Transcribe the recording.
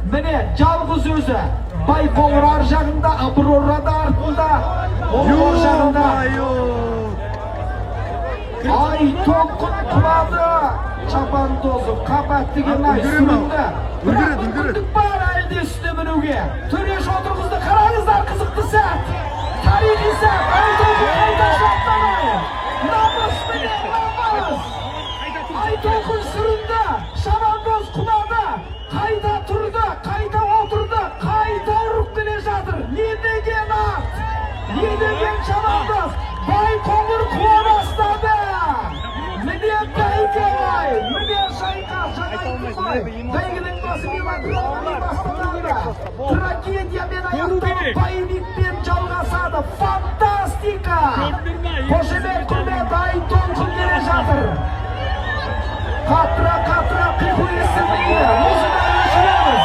Mine жалғыз өзі. Байқоңыр ар жағында, Абырорада артында, Оңғыр жағында. Айтолқын құлады. Чапандозы, қабат деген ай сүрінді. Бірақ мүмкіндік бар әлде үстіне мінуге. Төреш отырғызды, қараңыздар, қызықты сәт. Тарихи сәт, Айтолқын қайда жаттанай. Намыс менен намыс. Айтолқын сүрінді, Шабандоз құлады. Қайда тұрды, қайда отырды, қайда ұрып келе жатыр. Не деген ат, не деген Шабандоз. Байқоңыр құла бастады. Міне бәйге ай, міне шайқас, жаңа айтты ғой. Бәйгенің басы мелодрамамен басталады. Трагедиямен аяқталып, боевикпен жалғасады. Фантастика! Қошемет құрмет, Айтолқын келе жатыр. Қатыра қиқу естілмейді. Осыдан өшіреміз.